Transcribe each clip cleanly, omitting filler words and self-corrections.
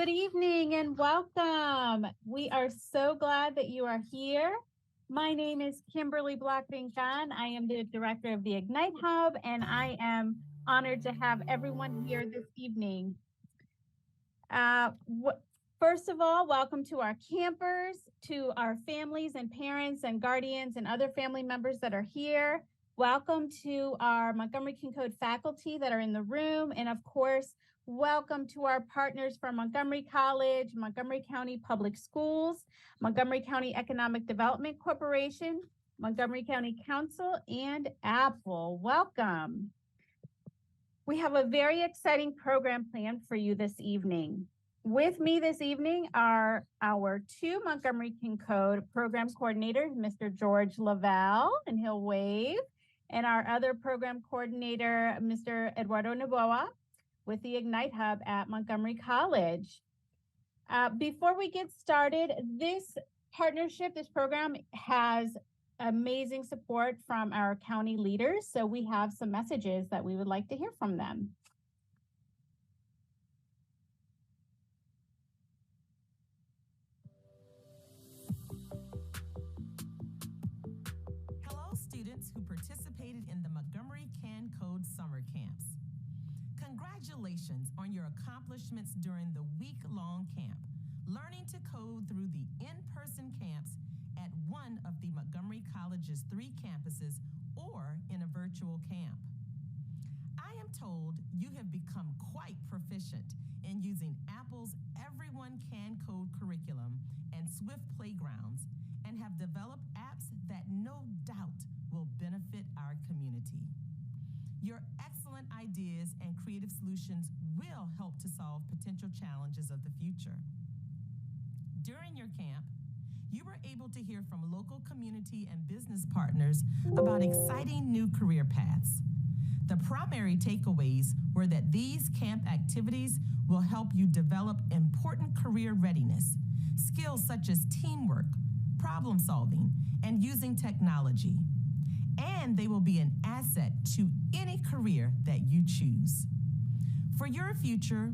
Good evening and welcome. We are so glad that you are here. My name is Kimberly Blackring-Khan. I am the director of the Ignite Hub, and I am honored to have everyone here this evening. First of all, welcome to our campers, to our families and parents and guardians and other family members that are here. Welcome to our Montgomery King Code faculty that are in the room, and of course, welcome to our partners from Montgomery College, Montgomery County Public Schools, Montgomery County Economic Development Corporation, Montgomery County Council, and Apple. Welcome. We have a very exciting program planned for you this evening. With me this evening are our two Montgomery King Code program coordinators, Mr. George Lavelle, and he'll wave, and our other program coordinator, Mr. Eduardo Noboa, with the Ignite Hub at Montgomery College. Before we get started, this partnership, this program has amazing support from our county leaders. So we have some messages that we would like to hear from them. Hello, students who participated in the Montgomery Can Code summer camps. Congratulations on your accomplishments during the week-long camp, learning to code through the in-person camps at one of the Montgomery College's 3 campuses or in a virtual camp. I am told you have become quite proficient in using Apple's Everyone Can Code curriculum and Swift Playgrounds and have developed apps that no doubt will benefit our community. Your excellent ideas and creative solutions will help to solve potential challenges of the future. During your camp, you were able to hear from local community and business partners about exciting new career paths. The primary takeaways were that these camp activities will help you develop important career readiness, skills such as teamwork, problem solving, and using technology. And they will be an asset to any career that you choose. For your future,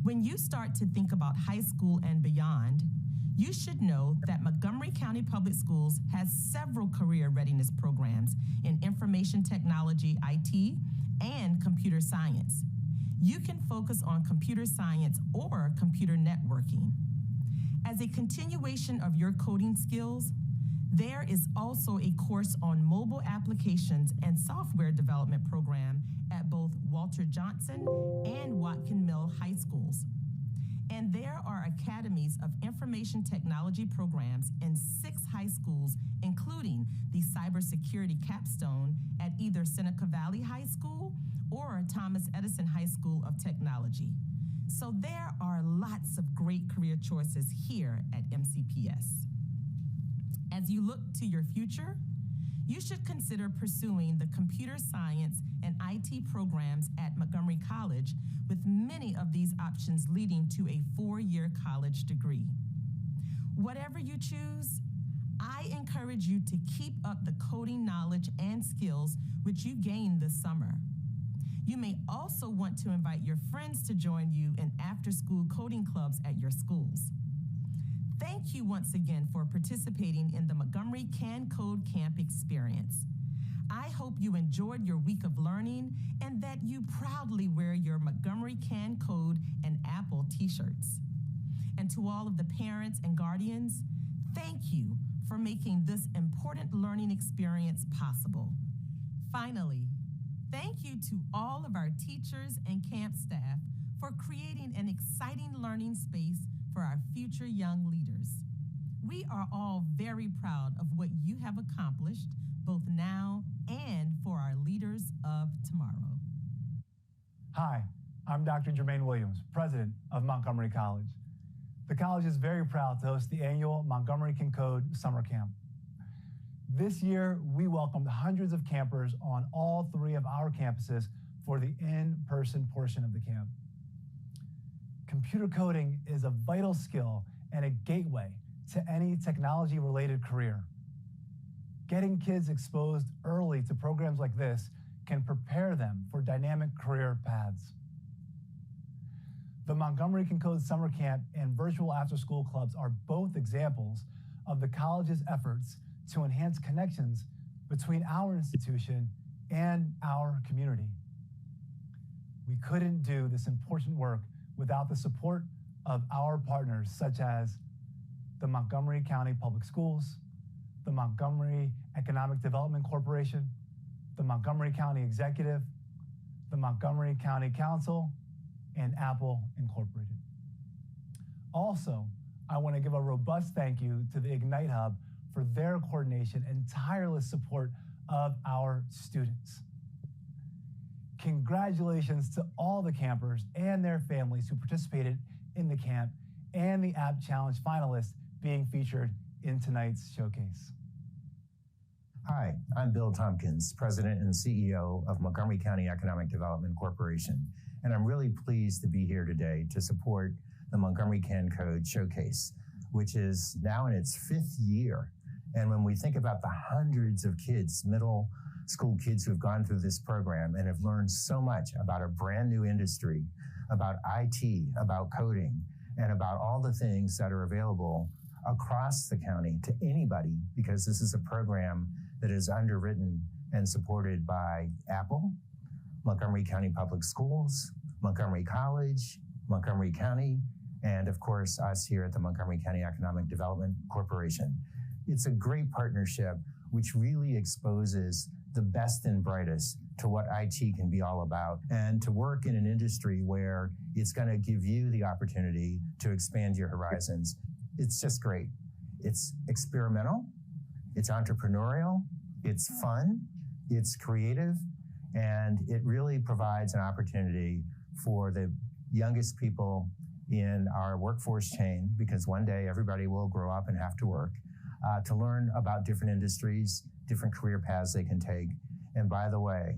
when you start to think about high school and beyond, you should know that Montgomery County Public Schools has several career readiness programs in information technology, IT, and computer science. You can focus on computer science or computer networking. As a continuation of your coding skills, there is also a course on mobile applications and software development program at both Walter Johnson and Watkin Mill High Schools. And there are academies of information technology programs in 6 high schools, including the cybersecurity capstone at either Seneca Valley High School or Thomas Edison High School of Technology. So there are lots of great career choices here at MCPS. As you look to your future, you should consider pursuing the computer science and IT programs at Montgomery College, with many of these options leading to a 4-year college degree. Whatever you choose, I encourage you to keep up the coding knowledge and skills which you gained this summer. You may also want to invite your friends to join you in after-school coding clubs at your schools. Thank you once again for participating in the Montgomery Can Code Camp experience. I hope you enjoyed your week of learning and that you proudly wear your Montgomery Can Code and Apple t-shirts. And to all of the parents and guardians, thank you for making this important learning experience possible. Finally, thank you to all of our teachers and camp staff for creating an exciting learning space for our future young leaders. We are all very proud of what you have accomplished, both now and for our leaders of tomorrow. Hi, I'm Dr. Jermaine Williams, president of Montgomery College. The college is very proud to host the annual Montgomery Can Code Summer Camp. This year, we welcomed hundreds of campers on all 3 of our campuses for the in-person portion of the camp. Computer coding is a vital skill and a gateway to any technology-related career. Getting kids exposed early to programs like this can prepare them for dynamic career paths. The Montgomery Can Code Summer Camp and virtual after-school clubs are both examples of the college's efforts to enhance connections between our institution and our community. We couldn't do this important work without the support of our partners, such as the Montgomery County Public Schools, the Montgomery Economic Development Corporation, the Montgomery County Executive, the Montgomery County Council, and Apple Incorporated. Also, I want to give a robust thank you to the Ignite Hub for their coordination and tireless support of our students. Congratulations to all the campers and their families who participated in the camp and the App Challenge finalists being featured in tonight's showcase. Hi, I'm Bill Tompkins, President and CEO of Montgomery County Economic Development Corporation, and I'm really pleased to be here today to support the Montgomery Can Code Showcase, which is now in its 5th year. And when we think about the hundreds of kids, middle school kids who have gone through this program and have learned so much about a brand new industry, about IT, about coding, and about all the things that are available across the county to anybody, because this is a program that is underwritten and supported by Apple, Montgomery County Public Schools, Montgomery College, Montgomery County, and of course, us here at the Montgomery County Economic Development Corporation. It's a great partnership which really exposes the best and brightest to what IT can be all about, and to work in an industry where it's going to give you the opportunity to expand your horizons. It's just great. It's experimental, it's entrepreneurial, it's fun, it's creative, and it really provides an opportunity for the youngest people in our workforce chain, because one day everybody will grow up and have to work, to learn about different industries, different career paths they can take. And by the way,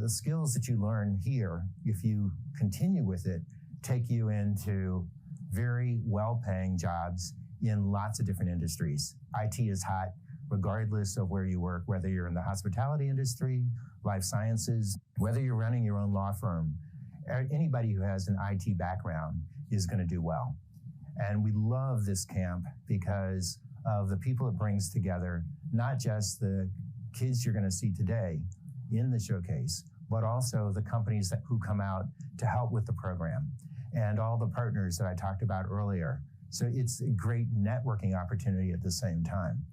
the skills that you learn here, if you continue with it, take you into very well-paying jobs in lots of different industries. IT is hot, regardless of where you work, whether you're in the hospitality industry, life sciences, whether you're running your own law firm. Anybody who has an IT background is going to do well. And we love this camp because of the people it brings together, not just the kids you're going to see today in the showcase, but also the companies who come out to help with the program and all the partners that I talked about earlier. So it's a great networking opportunity at the same time.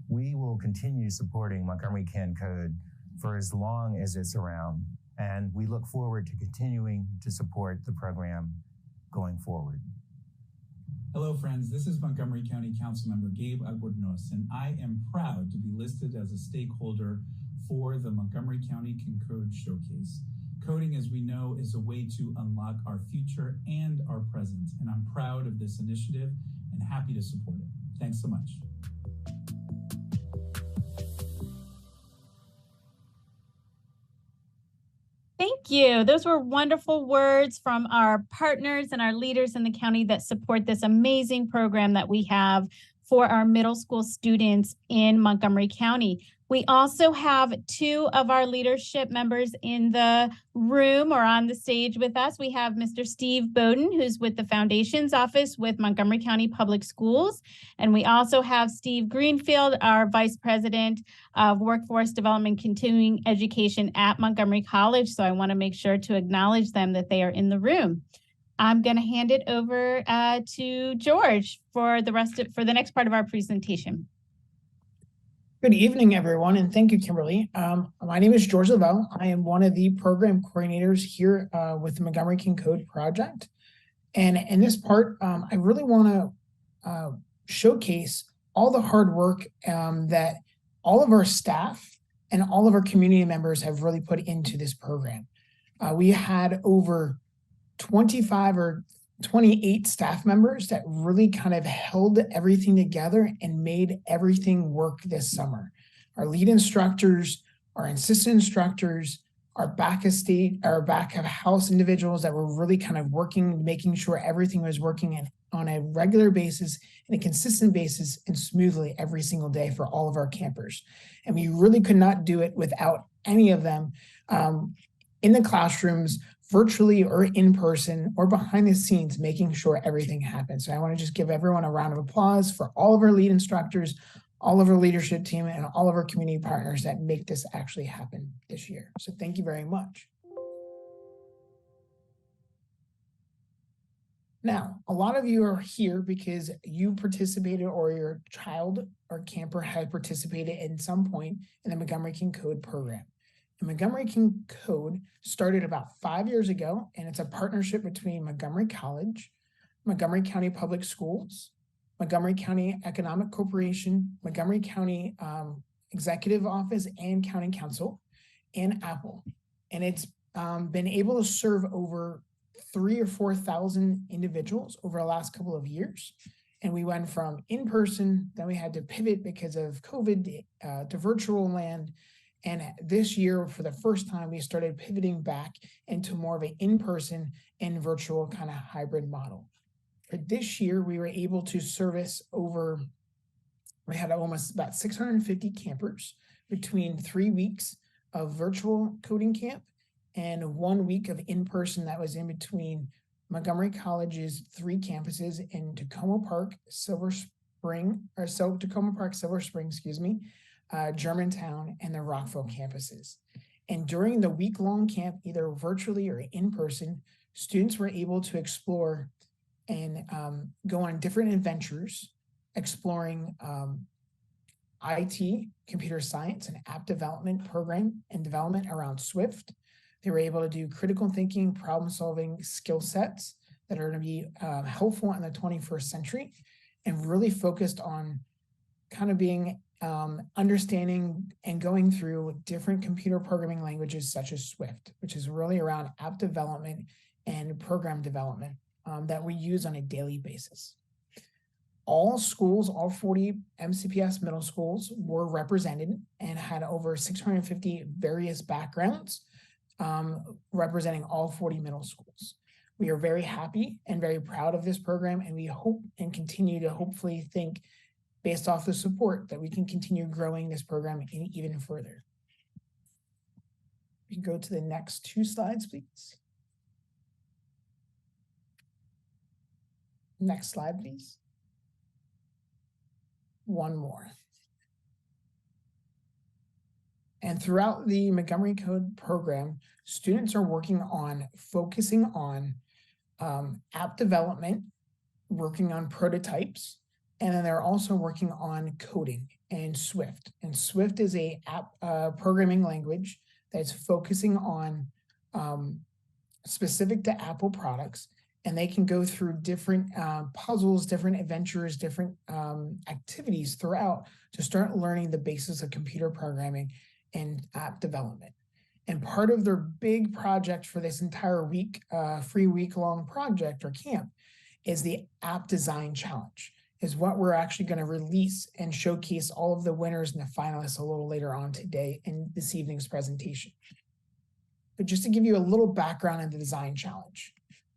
We will continue supporting Montgomery Can Code for as long as it's around, and we look forward to continuing to support the program going forward. Hello, friends. This is Montgomery County Councilmember Gabe Albornoz, and I am proud to be listed as a stakeholder for the Montgomery County Can Code Showcase. Coding, as we know, is a way to unlock our future and our present, and I'm proud of this initiative and happy to support it. Thanks so much. Thank you. Those were wonderful words from our partners and our leaders in the county that support this amazing program that we have for our middle school students in Montgomery County. We also have 2 of our leadership members in the room or on the stage with us. We have Mr. Steve Bowden, who's with the Foundations Office with Montgomery County Public Schools. And we also have Steve Greenfield, our Vice President of Workforce Development Continuing Education at Montgomery College. So I want to make sure to acknowledge them that they are in the room. I'm going to hand it over to George for the next part of our presentation. Good evening, everyone, and thank you, Kimberly. My name is George Lavelle. I am one of the program coordinators here with the Montgomery Can Code project. And in this part, I really want to showcase all the hard work that all of our staff and all of our community members have really put into this program. We had over 25 or 28 staff members that really kind of held everything together and made everything work this summer. Our lead instructors, our assistant instructors, our back of house individuals that were really kind of working, making sure everything was working on a regular basis and a consistent basis and smoothly every single day for all of our campers. And we really could not do it without any of them in the classrooms virtually or in person or behind the scenes, making sure everything happens. So I want to just give everyone a round of applause for all of our lead instructors, all of our leadership team, and all of our community partners that make this actually happen this year. So thank you very much. Now, a lot of you are here because you participated or your child or camper had participated in some point in the Montgomery King Code program. The Montgomery King Code started about 5 years ago, and it's a partnership between Montgomery College, Montgomery County Public Schools, Montgomery County Economic Corporation, Montgomery County Executive Office and County Council, and Apple. And it's been able to serve over 3,000 or 4,000 individuals over the last couple of years. And we went from in-person, then we had to pivot because of COVID to virtual land. And this year, for the first time, we started pivoting back into more of an in-person and virtual kind of hybrid model. For this year, we were able to service we had almost about 650 campers between 3 weeks of virtual coding camp and 1 week of in-person that was in between Montgomery College's 3 campuses in Tacoma Park, Silver Spring, Germantown, and the Rockville campuses. And during the week-long camp, either virtually or in person, students were able to explore and go on different adventures, exploring IT, computer science, and app development program and development around Swift. They were able to do critical thinking, problem-solving skill sets that are going to be helpful in the 21st century, and really focused on kind of being understanding and going through different computer programming languages such as Swift, which is really around app development and program development that we use on a daily basis. All schools, all 40 MCPS middle schools were represented and had over 650 various backgrounds representing all 40 middle schools. We are very happy and very proud of this program, and we hope and continue to hopefully think, based off the support, that we can continue growing this program even further. We can go to the next 2 slides, please. Next slide, please. One more. And throughout the Montgomery Code program, students are focusing on app development, working on prototypes, and then they're also working on coding and Swift. And Swift is a app programming language that's focusing on specific to Apple products, and they can go through different puzzles, different adventures, different activities throughout to start learning the basics of computer programming and app development. And part of their big project for this entire week, 3 week-long project or camp, is the App Design Challenge, is what we're actually going to release and showcase all of the winners and the finalists a little later on today in this evening's presentation. But just to give you a little background on the Design Challenge,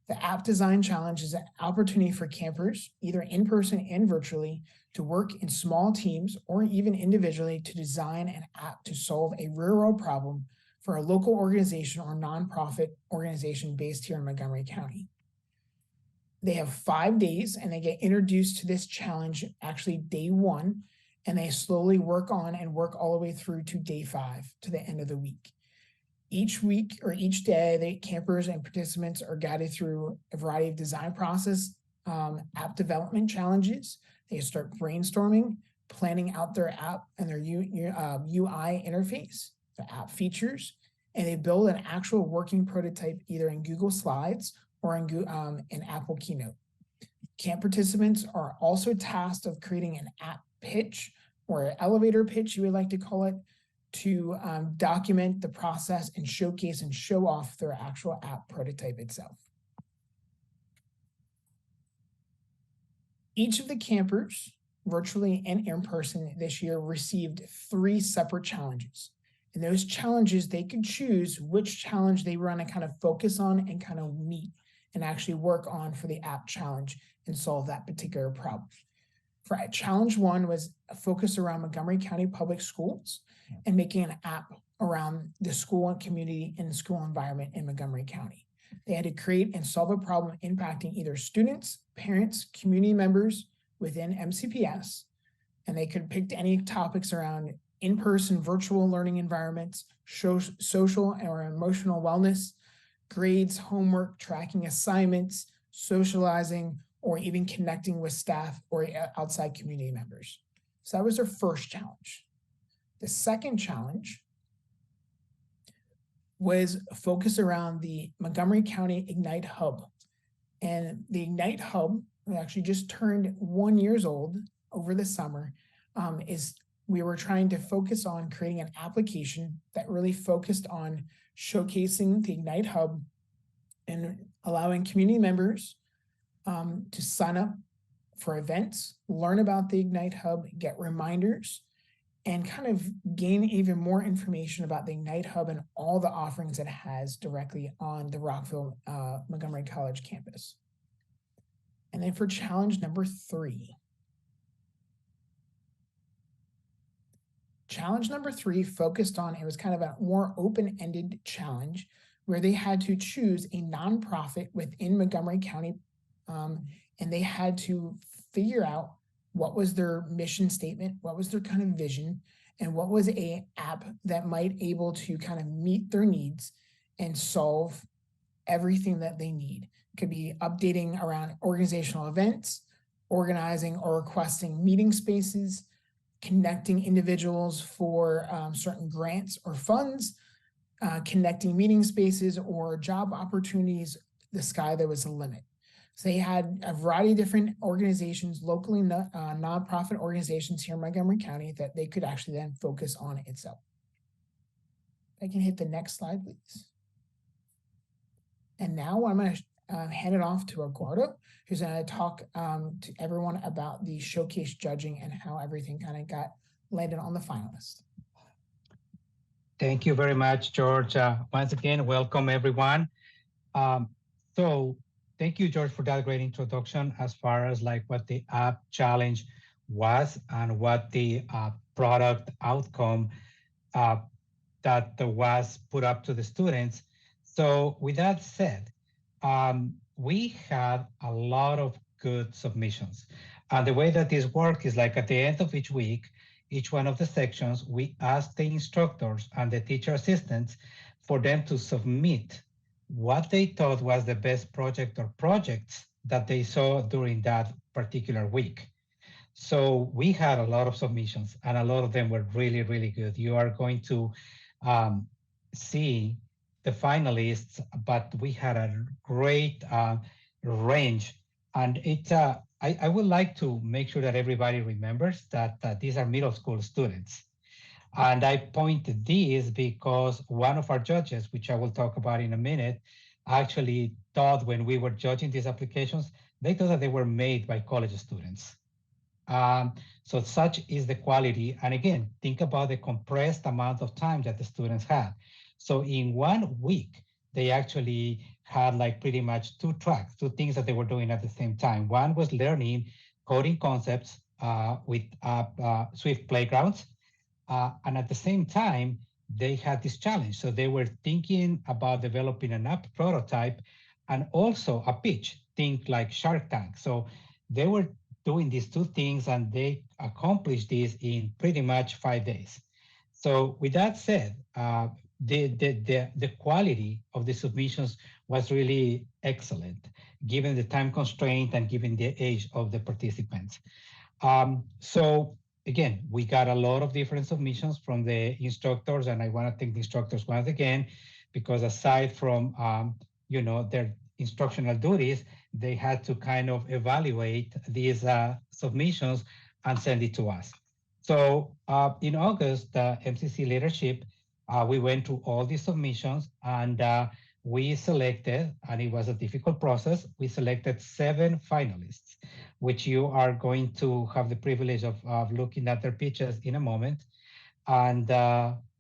the App Design Challenge is an opportunity for campers, either in person and virtually, to work in small teams or even individually to design an app to solve a real-world problem for a local organization or nonprofit organization based here in Montgomery County. They have 5 days and they get introduced to this challenge actually day 1, and they slowly work on and work all the way through to day 5, to the end of the week. Each week or each day, the campers and participants are guided through a variety of design process, app development challenges. They start brainstorming, planning out their app and their UI interface, the app features, and they build an actual working prototype either in Google Slides or in Apple Keynote. Camp participants are also tasked of creating an app pitch or an elevator pitch, you would like to call it, to document the process and showcase and show off their actual app prototype itself. Each of the campers, virtually and in person this year, received 3 separate challenges. And those challenges, they could choose which challenge they want to kind of focus on and kind of meet and actually work on for the app challenge and solve that particular problem. For challenge 1 was a focus around Montgomery County Public Schools and making an app around the school and community and the school environment in Montgomery County. They had to create and solve a problem impacting either students, parents, community members within MCPS, and they could pick any topics around in-person virtual learning environments, social or emotional wellness, grades, homework, tracking assignments, socializing, or even connecting with staff or outside community members. So that was their first challenge. The second challenge was focused around the Montgomery County Ignite Hub. And the Ignite Hub, we actually just turned 1 year old over the summer, we were trying to focus on creating an application that really focused on showcasing the Ignite Hub and allowing community members to sign up for events, learn about the Ignite Hub, get reminders, and kind of gain even more information about the Ignite Hub and all the offerings it has directly on the Rockville Montgomery College campus. And then for challenge number 3. Challenge number 3 focused on, it was kind of a more open-ended challenge where they had to choose a nonprofit within Montgomery County, and they had to figure out what was their mission statement, what was their kind of vision, and what was a app that might able to kind of meet their needs and solve everything that they need. It could be updating around organizational events, organizing or requesting meeting spaces, connecting individuals for certain grants or funds, connecting meeting spaces or job opportunities. The sky there was the limit. So they had a variety of different organizations, locally nonprofit organizations here in Montgomery County that they could actually then focus on itself. I can hit the next slide, please. And now I'm going to hand it off to Eduardo, who's going to talk to everyone about the showcase judging and how everything kind of got landed on the finalist. Thank you very much, George. Once again, welcome everyone. So thank you, George, for that great introduction as far as like what the app challenge was and what the product outcome that was put up to the students. So with that said, we had a lot of good submissions. And the way that this works is like at the end of each week, each one of the sections, we ask the instructors and the teacher assistants for them to submit what they thought was the best project or projects that they saw during that particular week. So we had a lot of submissions and a lot of them were really, really good. You are going to see the finalists, but we had a great range. And I would like to make sure that everybody remembers that these are middle school students. And I pointed these because one of our judges, which I will talk about in a minute, actually thought when we were judging these applications, they thought that they were made by college students. So such is the quality. And again, think about the compressed amount of time that the students had. So in 1 week, they actually had like pretty much 2 tracks, 2 things that they were doing at the same time. One was learning coding concepts with Swift Playgrounds. And at the same time, they had this challenge. So they were thinking about developing an app prototype and also a pitch, think like Shark Tank. So they were doing these 2 things and they accomplished this in pretty much 5 days. So with that said, the quality of the submissions was really excellent, given the time constraint and given the age of the participants. So again, we got a lot of different submissions from the instructors, and I want to thank the instructors once again, because aside from their instructional duties, they had to kind of evaluate these submissions and send it to us. So in August, the MCC leadership, we went through all these submissions and we selected, and it was a difficult process, we selected 7 finalists, which you are going to have the privilege of looking at their pitches in a moment. And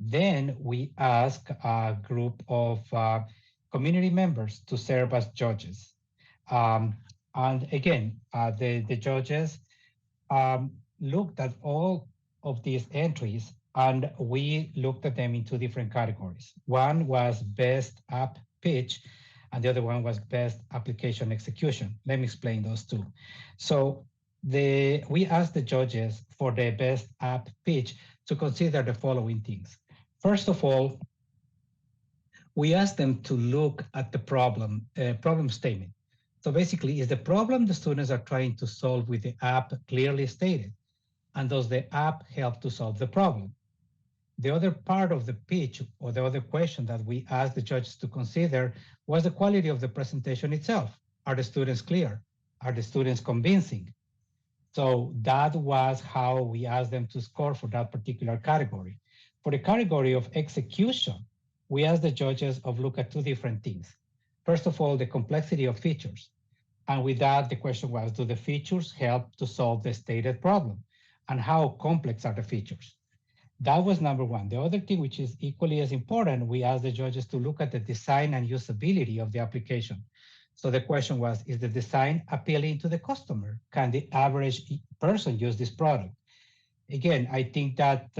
then we asked a group of community members to serve as judges. And again, the judges looked at all of these entries and we looked at them in 2 different categories. One was best app pitch, and the other one was best application execution. Let me explain those two. So we asked the judges for the best app pitch to consider the following things. First of all, we asked them to look at the problem statement. So basically, is the problem the students are trying to solve with the app clearly stated? And does the app help to solve the problem? The other part of the pitch, or the other question that we asked the judges to consider, was the quality of the presentation itself. Are the students clear? Are the students convincing? So that was how we asked them to score for that particular category. For the category of execution, we asked the judges to look at two different things. First of all, the complexity of features. And with that, the question was, do the features help to solve the stated problem? And how complex are the features? That was number one. The other thing, which is equally as important, we asked the judges to look at the design and usability of the application. So the question was, is the design appealing to the customer? Can the average person use this product? Again, I think that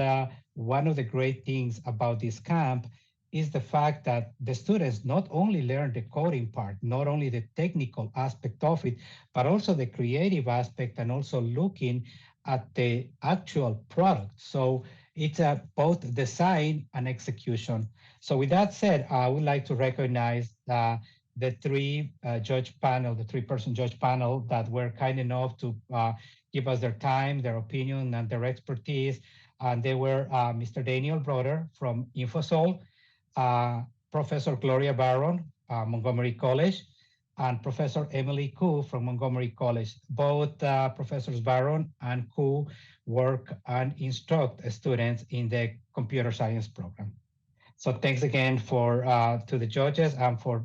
one of the great things about this camp is the fact that the students not only learn the coding part, not only the technical aspect of it, but also the creative aspect and also looking at the actual product. So it's both design and execution. So with that said, I would like to recognize the three-person judge panel that were kind enough to give us their time, their opinion, and their expertise. And they were Mr. Daniel Broder from Infosol, Professor Gloria Barron, Montgomery College, and Professor Emily Koo from Montgomery College. Both Professors Barron and Koo work and instruct students in the computer science program. So thanks again to the judges and for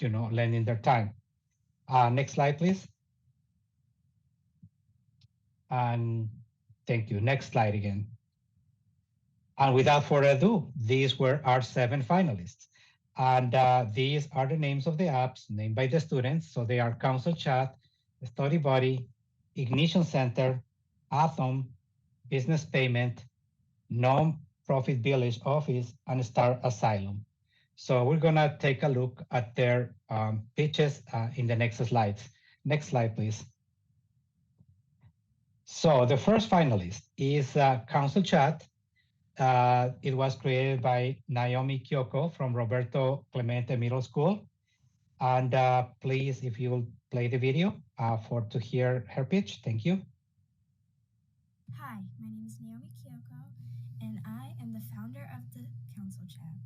lending their time. Next slide, please. And thank you. Next slide again. And without further ado, these were our 7 finalists. And these are the names of the apps named by the students. So they are Council Chat, Study Buddy, Ignition Center, Atom, Business Payment, Non-Profit Village Office, and Star Asylum. So we're gonna take a look at their pitches in the next slides. Next slide, please. So the first finalist is Council Chat. It was created by Naomi Kyoko from Roberto Clemente Middle School. And please, if you will play the video to hear her pitch. Thank you. Hi, my name is Naomi Kyoko, and I am the founder of the Council Chat.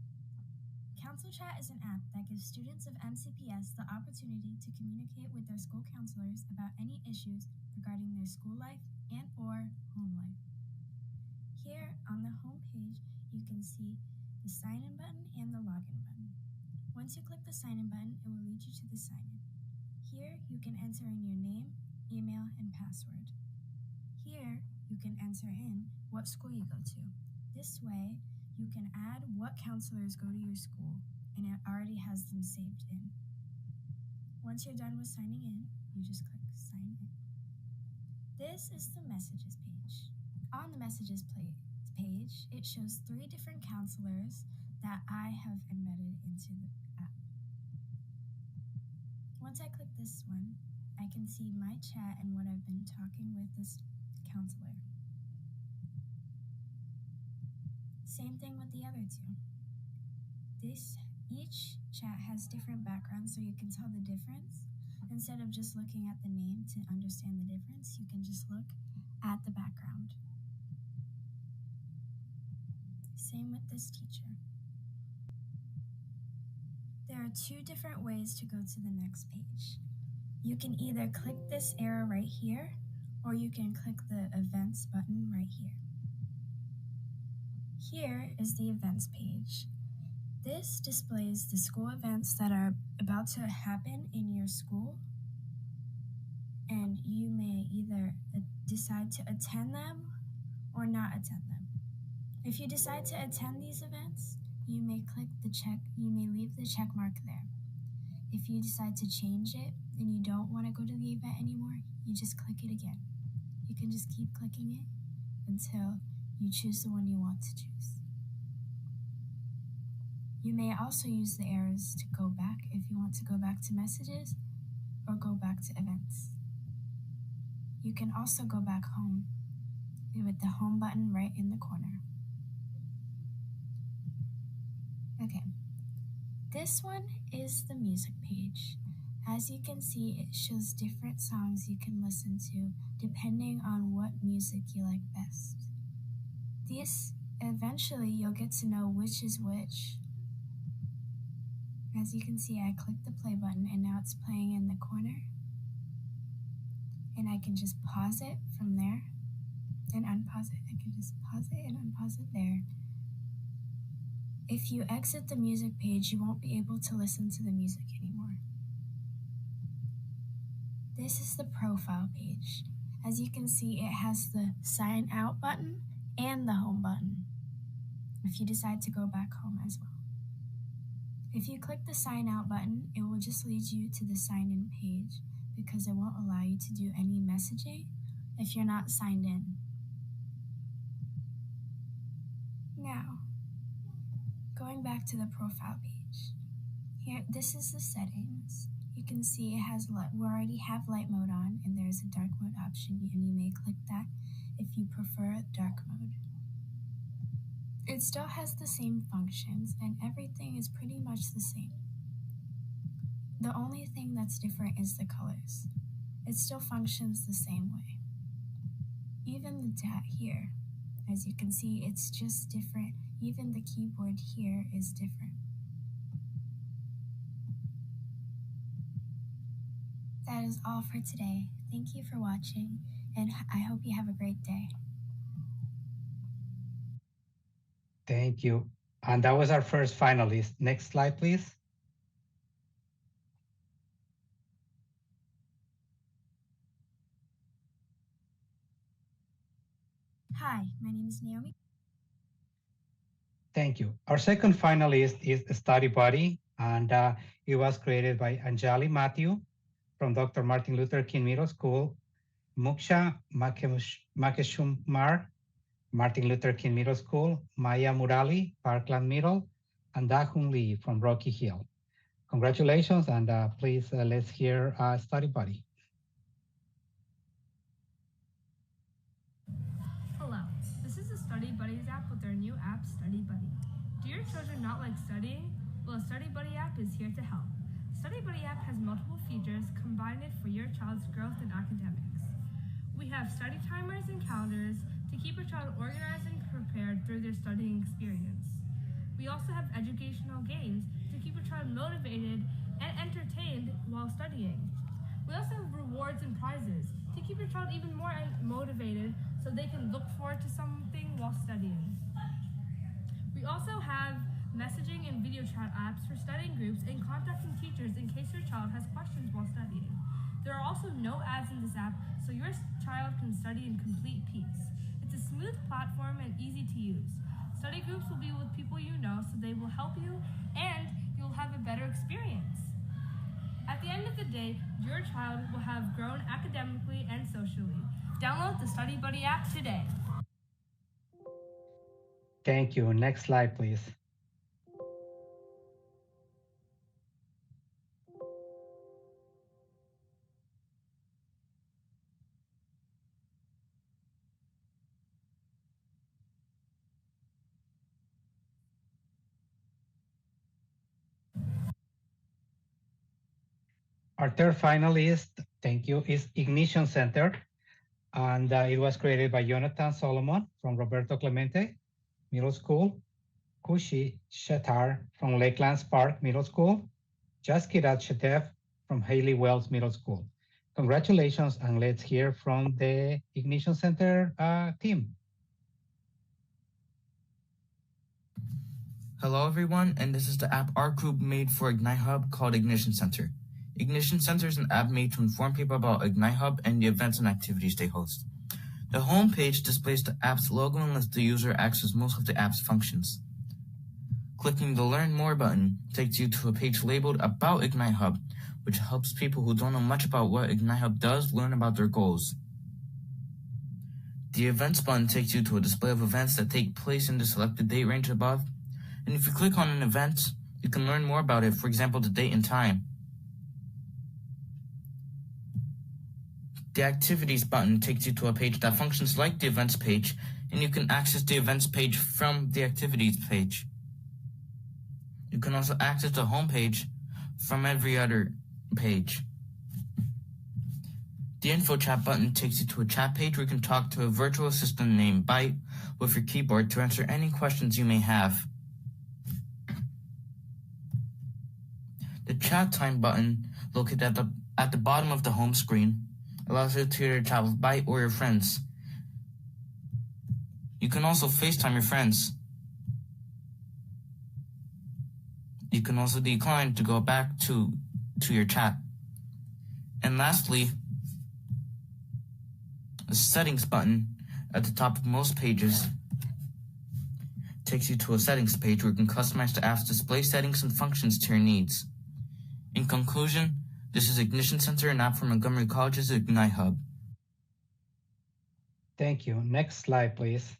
Council Chat is an app that gives students of MCPS the opportunity to communicate with their school counselors about any issues regarding their school life and/or home life. Here on the home page, you can see the sign-in button and the login button. Once you click the sign-in button, it will lead you to the sign-in. Here, you can enter in your name, email, and password. Here, you can enter in what school you go to. This way, you can add what counselors go to your school, and it already has them saved in. Once you're done with signing in, you just click Sign In. This is the Messages page. On the Messages page, it shows 3 different counselors that I have embedded into the app. Once I click this one, I can see my chat and what I've been talking with this counselor. Same thing with the other 2. Each chat has different backgrounds, so you can tell the difference. Instead of just looking at the name to understand the difference, you can just look at the background. Same with this teacher. There are 2 different ways to go to the next page. You can either click this arrow right here, or you can click the Events button right here. Here is the Events page. This displays the school events that are about to happen in your school, and you may either decide to attend them or not attend them. If you decide to attend these events, you may leave the check mark there. If you decide to change it and you don't want to go to the event anymore, you just click it again. You can just keep clicking it until you choose the one you want to choose. You may also use the arrows to go back if you want to go back to messages or go back to events. You can also go back home with the home button right in the corner. Okay, this one is the music page. As you can see, it shows different songs you can listen to depending on what music you like best. Eventually you'll get to know which is which. As you can see, I clicked the play button and now it's playing in the corner. And I can just pause it from there and unpause it. I can just pause it and unpause it there. If you exit the music page, you won't be able to listen to the music anymore. This is the profile page. As you can see, it has the sign out button and the home button if you decide to go back home as well. If you click the sign out button, it will just lead you to the sign in page because it won't allow you to do any messaging if you're not signed in. Now, going back to the profile page. Here, this is the settings. You can see it has we already have light mode on and there's a dark mode option and you may click that if you prefer dark mode. It still has the same functions and everything is pretty much the same. The only thing that's different is the colors. It still functions the same way. Even the dot here, as you can see, it's just different. Even the keyboard here is different. That is all for today. Thank you for watching, and I hope you have a great day. Thank you. And that was our first finalist. Next slide, please. Hi, my name is Naomi. Thank you. Our second finalist is Study Buddy, and it was created by Anjali Matthew from Dr. Martin Luther King Middle School, Muksha Makeshumar, Martin Luther King Middle School, Maya Murali, Parkland Middle, and Dahun Lee from Rocky Hill. Congratulations, and please let's hear Study Buddy. Hello, this is the Study Buddies app with their new app, Study Buddy. Do your children not like studying? Well, the Study Buddy app is here to help. Study Buddy app has multiple features combined for your child's growth and academics. We have study timers and calendars to keep your child organized and prepared through their studying experience. We also have educational games to keep your child motivated and entertained while studying. We also have rewards and prizes to keep your child even more motivated so they can look forward to something while studying. We also have messaging and video chat apps for studying groups and contacting teachers in case your child has questions while studying. There are also no ads in this app, so your child can study in complete peace. It's a smooth platform and easy to use. Study groups will be with people you know, so they will help you and you'll have a better experience. At the end of the day, your child will have grown academically and socially. Download the Study Buddy app today. Thank you. Next slide, please. Our third finalist, thank you, is Ignition Center. And it was created by Jonathan Solomon from Roberto Clemente Middle School, Kushi Shatar from Lakelands Park Middle School, Jaskirat Shetev from Haley Wells Middle School. Congratulations, and let's hear from the Ignition Center team. Hello everyone, and this is the app our group made for Ignite Hub called Ignition Center. Ignition Center is an app made to inform people about Ignite Hub and the events and activities they host. The home page displays the app's logo and lets the user access most of the app's functions. Clicking the Learn More button takes you to a page labeled About Ignite Hub, which helps people who don't know much about what Ignite Hub does learn about their goals. The Events button takes you to a display of events that take place in the selected date range above, And if you click on an event, you can learn more about it, for example, the date and time. The Activities button takes you to a page that functions like the Events page, and you can access the Events page from the Activities page. You can also access the home page from every other page. The Info Chat button takes you to a chat page where you can talk to a virtual assistant named Byte with your keyboard to answer any questions you may have. The Chat Time button, located at the bottom of the home screen, allows you to either chat with Byte or your friends. You can also FaceTime your friends. You can also decline to go back to your chat. And lastly, the Settings button at the top of most pages takes you to a settings page where you can customize the app's display settings and functions to your needs. In conclusion, this is Ignition Center, an app from Montgomery College's Ignite Hub. Thank you. Next slide, please.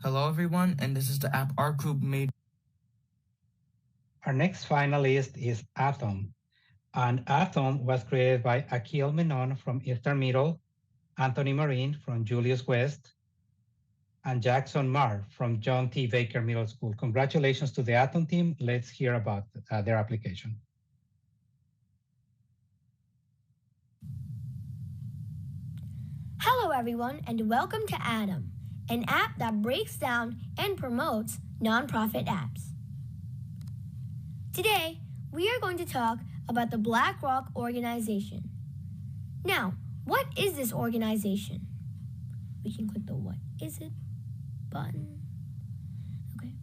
Hello, everyone, and this is the app our group made. Our next finalist is Atom. And Atom was created by Akil Menon from Eastern Middle, Anthony Marine from Julius West, and Jackson Marr from John T. Baker Middle School. Congratulations to the Atom team. Let's hear about their application. Hello everyone and welcome to Atom, an app that breaks down and promotes nonprofit apps. Today, we are going to talk about the BlackRock organization. Now, what is this organization? We can click the "What is it?" button. Okay.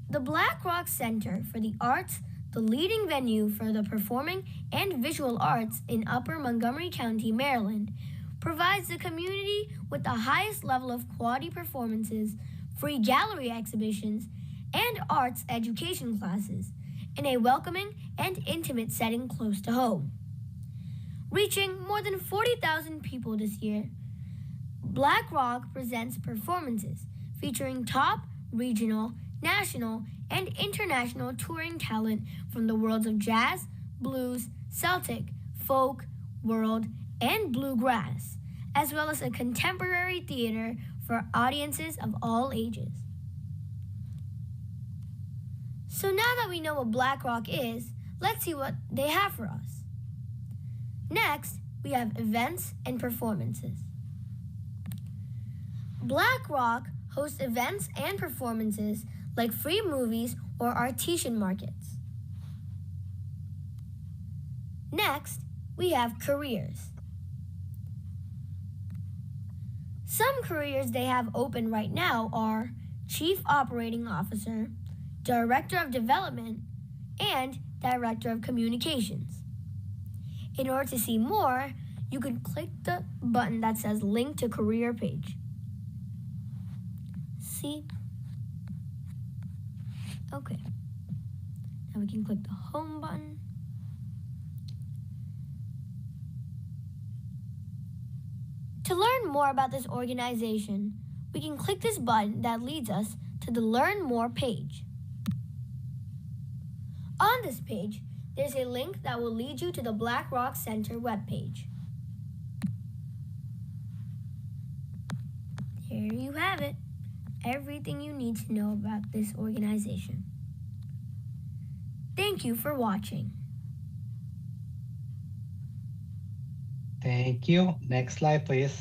The BlackRock Center for the Arts, the leading venue for the performing and visual arts in Upper Montgomery County, Maryland, provides the community with the highest level of quality performances, free gallery exhibitions, and arts education classes in a welcoming and intimate setting close to home. Reaching more than 40,000 people this year, BlackRock presents performances featuring top regional, national, and international touring talent from the worlds of jazz, blues, Celtic, folk, world, and bluegrass, as well as a contemporary theater for audiences of all ages. So now that we know what BlackRock is, let's see what they have for us. Next, we have events and performances. BlackRock hosts events and performances like free movies or artisan markets. Next, we have careers. Some careers they have open right now are Chief Operating Officer, Director of Development, and Director of Communications. In order to see more, you can click the button that says Link to Career page. See? Okay. Now we can click the Home button. To learn more about this organization, we can click this button that leads us to the Learn More page. On this page, there's a link that will lead you to the BlackRock Center webpage. Here you have it, everything you need to know about this organization. Thank you for watching. Thank you. Next slide, please.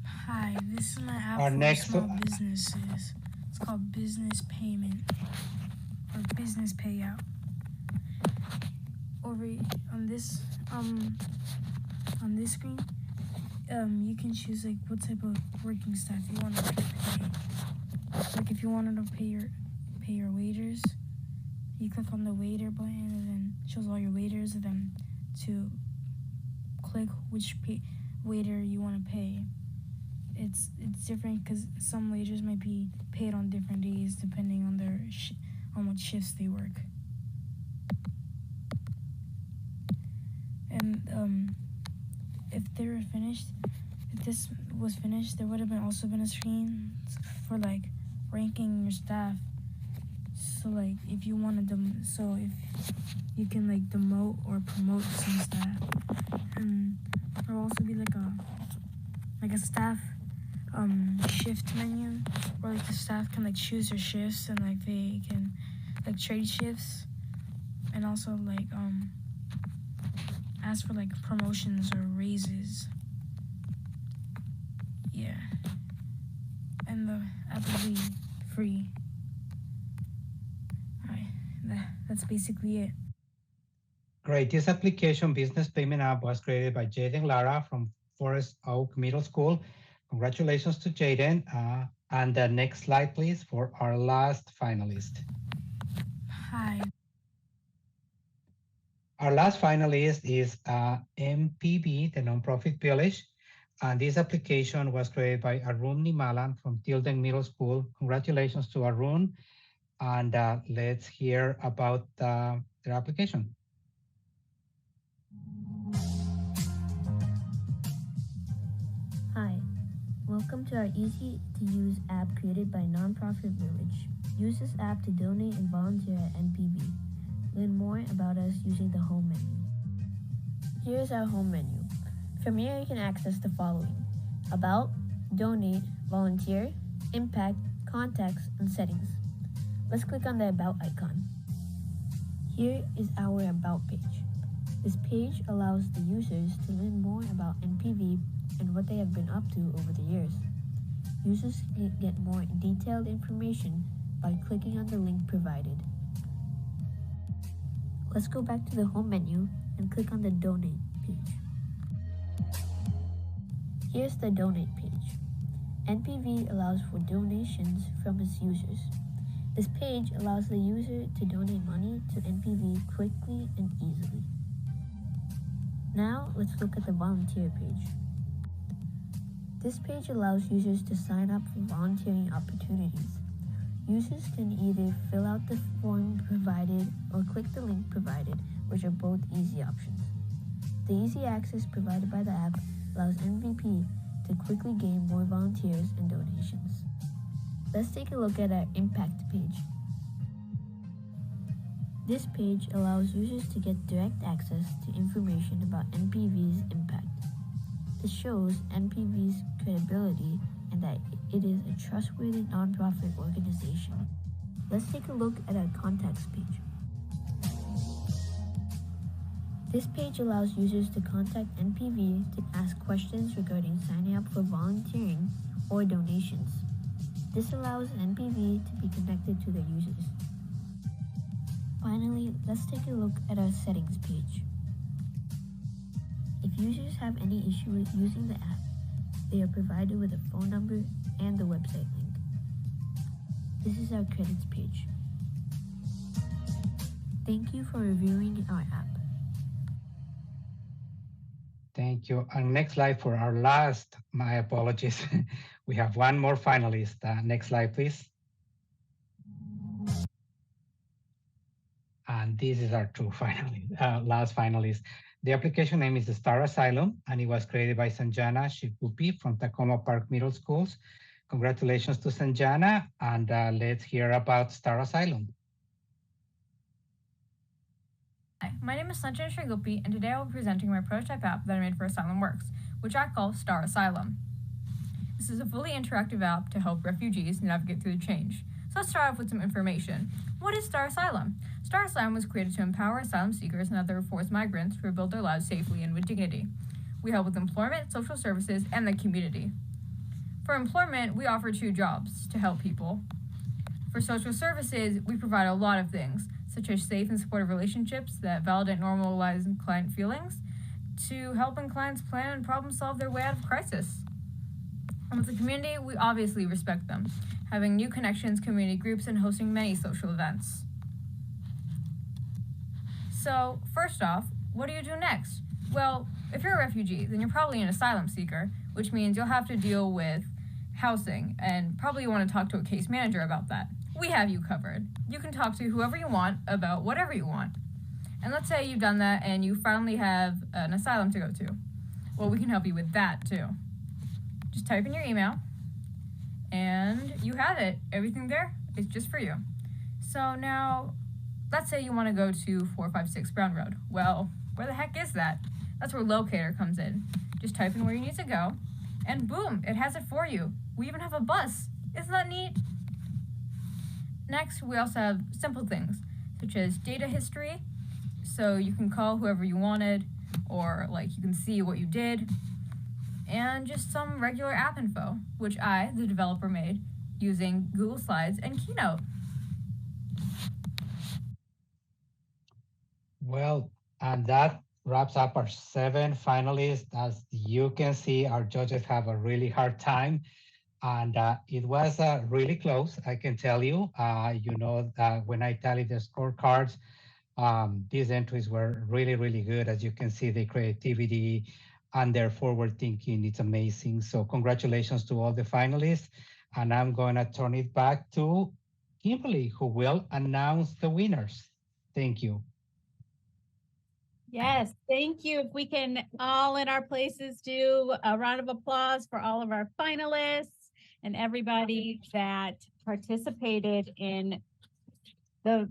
Hi, this is my app Our for next small businesses. It's called Business Payment or Business Payout. Over on this screen, you can choose like what type of working staff you want to pay. Like if you wanted to pay your waiters, you click on the waiter button and then it shows all your waiters, and then to click which waiter you want to pay. It's different because some waiters might be paid on different days depending on their on what shifts they work. And if they're finished, if this was finished, there would have also been a screen for like ranking your staff. So like if you wanted them, so if you can like demote or promote some staff, and there'll also be like a staff shift menu where like the staff can like choose their shifts and like they can like trade shifts, and also like ask for like promotions or raises. Yeah, and the app will be free. That's basically it. Great. This application business payment app was created by Jaden Lara from Forest Oak Middle School. Congratulations to Jaden. And the next slide, please, for our last finalist. Hi. Our last finalist is MPV, the Nonprofit Village. And this application was created by Arun Nimalan from Tilden Middle School. Congratulations to Arun. And let's hear about their application. Hi, welcome to our easy-to-use app created by Nonprofit Village. Use this app to donate and volunteer at NPV. Learn more about us using the home menu. Here's our home menu. From here, you can access the following: About, Donate, Volunteer, Impact, Contacts, and Settings. Let's click on the About icon. Here is our About page. This page allows the users to learn more about NPV and what they have been up to over the years. Users can get more detailed information by clicking on the link provided. Let's go back to the home menu and click on the Donate page. Here's the Donate page. NPV allows for donations from its users. This page allows the user to donate money to NPV quickly and easily. Now let's look at the Volunteer page. This page allows users to sign up for volunteering opportunities. Users can either fill out the form provided or click the link provided, which are both easy options. The easy access provided by the app allows MVP to quickly gain more volunteers and donations. Let's take a look at our Impact page. This page allows users to get direct access to information about NPV's impact. This shows NPV's credibility and that it is a trustworthy nonprofit organization. Let's take a look at our Contacts page. This page allows users to contact NPV to ask questions regarding signing up for volunteering or donations. This allows NPV to be connected to their users. Finally, let's take a look at our Settings page. If users have any issue with using the app, they are provided with a phone number and the website link. This is our Credits page. Thank you for reviewing our app. Thank you. And next slide for our last, my apologies. We have one more finalist. Next slide, please. And this is our true last finalist. The application name is the Star Asylum, and it was created by Sanjana Shipupi from Tacoma Park Middle Schools. Congratulations to Sanjana, and let's hear about Star Asylum. Hi, my name is Sanjana Shipupi, and today I will be presenting my prototype app that I made for Asylum Works, which I call Star Asylum. This is a fully interactive app to help refugees navigate through the change. So let's start off with some information. What is Star Asylum? Star Asylum was created to empower asylum seekers and other forced migrants to rebuild their lives safely and with dignity. We help with employment, social services, and the community. For employment, we offer 2 jobs to help people. For social services, we provide a lot of things, such as safe and supportive relationships that validate and normalize client feelings, to helping clients plan and problem solve their way out of crisis. And with the community, we obviously respect them, having new connections, community groups, and hosting many social events. So, first off, what do you do next? Well, if you're a refugee, then you're probably an asylum seeker, which means you'll have to deal with housing, and probably you want to talk to a case manager about that. We have you covered. You can talk to whoever you want about whatever you want. And let's say you've done that and you finally have an asylum to go to. Well, we can help you with that too. Just type in your email and you have it. Everything there is just for you. So now, let's say you want to go to 456 Brown Road. Well, where the heck is that? That's where locator comes in. Just type in where you need to go, and boom, it has it for you. We even have a bus. Isn't that neat? Next, we also have simple things, such as data history, so you can call whoever you wanted, or like you can see what you did, and just some regular app info, which I, the developer, made using Google Slides and Keynote. Well, and that wraps up our 7 finalists. As you can see, our judges have a really hard time, and it was really close, I can tell you. When I tallied the scorecards, these entries were really, really good. As you can see, the creativity and their forward thinking, it's amazing. So congratulations to all the finalists. And I'm going to turn it back to Kimberly, who will announce the winners. Thank you. Yes, thank you. If we can all in our places do a round of applause for all of our finalists and everybody that participated in who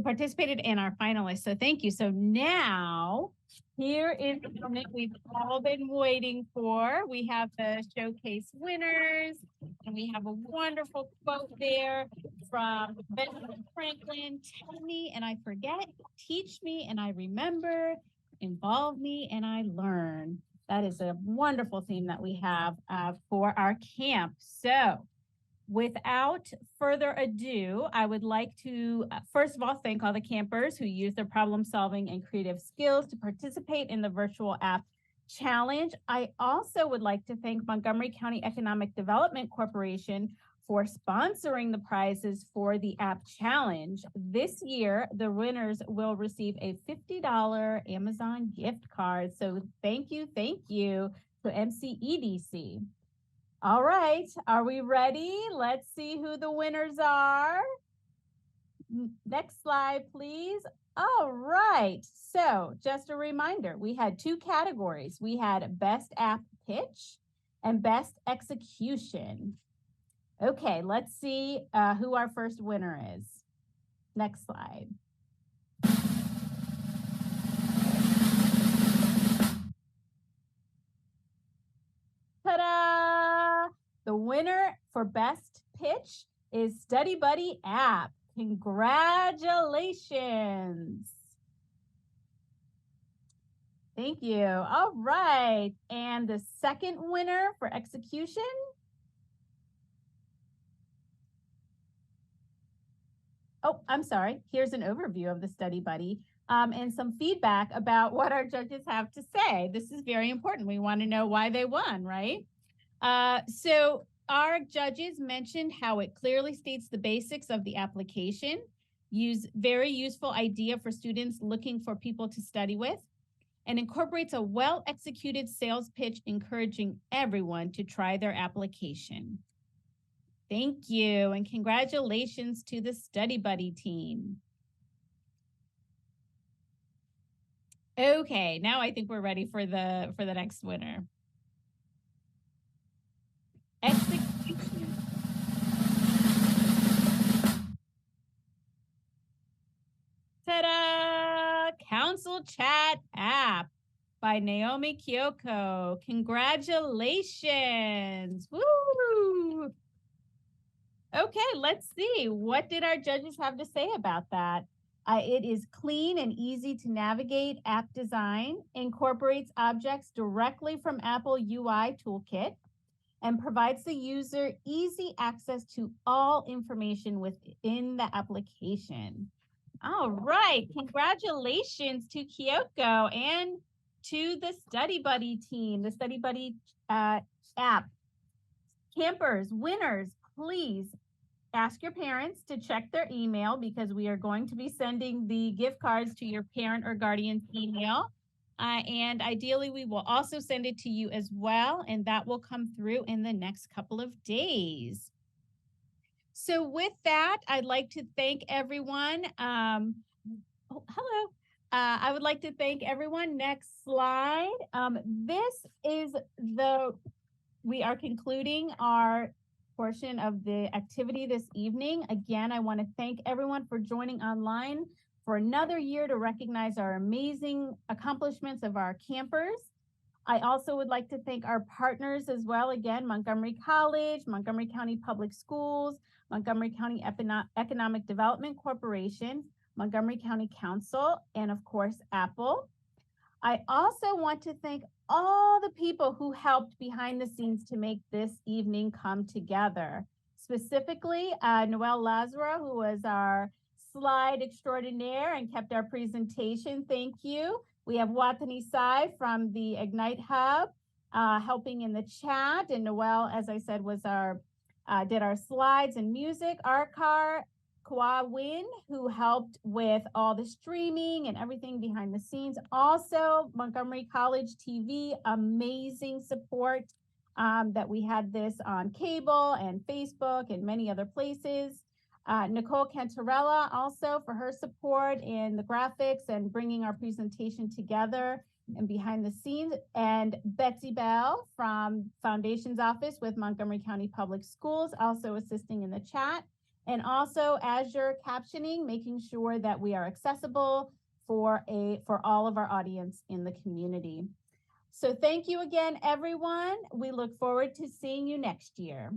participated in our finalists. So thank you. So now here is the moment we've all been waiting for. We have the showcase winners, and we have a wonderful quote there from Benjamin Franklin. Tell me and I forget, teach me and I remember, involve me and I learn. That is a wonderful theme that we have for our camp. So without further ado, I would like to, first of all, thank all the campers who used their problem solving and creative skills to participate in the virtual app challenge. I also would like to thank Montgomery County Economic Development Corporation for sponsoring the prizes for the app challenge. This year, the winners will receive a $50 Amazon gift card. So thank you to MCEDC. All right, are we ready? Let's see who the winners are. Next slide, please. All right, so just a reminder, we had 2 categories. We had best app pitch and best execution. Okay, let's see who our first winner is. Next slide. Ta-da! The winner for best pitch is Study Buddy app. Congratulations. Thank you. All right. And the second winner for execution? Oh, I'm sorry. Here's an overview of the Study Buddy and some feedback about what our judges have to say. This is very important. We want to know why they won, right? So our judges mentioned how it clearly states the basics of the application, very useful idea for students looking for people to study with, and incorporates a well-executed sales pitch encouraging everyone to try their application. Thank you, and congratulations to the Study Buddy team. Okay, now I think we're ready for the next winner. Execution. Ta-da! Council Chat app by Naomi Kyoko. Congratulations. Woo! Okay, let's see. What did our judges have to say about that? It is clean and easy to navigate app design, incorporates objects directly from Apple UI Toolkit, and provides the user easy access to all information within the application. All right, congratulations to Kyoko and to the Study Buddy team, the Study Buddy app. Campers, winners, please ask your parents to check their email because we are going to be sending the gift cards to your parent or guardian's email. And ideally, we will also send it to you as well, and that will come through in the next couple of days. So with that, I'd like to thank everyone. Hello. I would like to thank everyone. Next slide. This is the we are concluding our portion of the activity this evening. Again, I want to thank everyone for joining online for another year to recognize our amazing accomplishments of our campers. I also would like to thank our partners as well. Again, Montgomery College, Montgomery County Public Schools, Montgomery County Economic Development Corporation, Montgomery County Council, and of course, Apple. I also want to thank all the people who helped behind the scenes to make this evening come together. Specifically, Noelle Lazaro, who was our slide extraordinaire and kept our presentation. Thank you. We have Watani Sai from the Ignite Hub helping in the chat. And Noelle, as I said, was did our slides and music. Arkar Kwa Win, who helped with all the streaming and everything behind the scenes. Also, Montgomery College TV, amazing support that we had this on cable and Facebook and many other places. Nicole Cantarella also for her support in the graphics and bringing our presentation together and behind the scenes. And Betsy Bell from Foundation's office with Montgomery County Public Schools also assisting in the chat. And also Azure captioning, making sure that we are accessible for all of our audience in the community. So thank you again, everyone. We look forward to seeing you next year.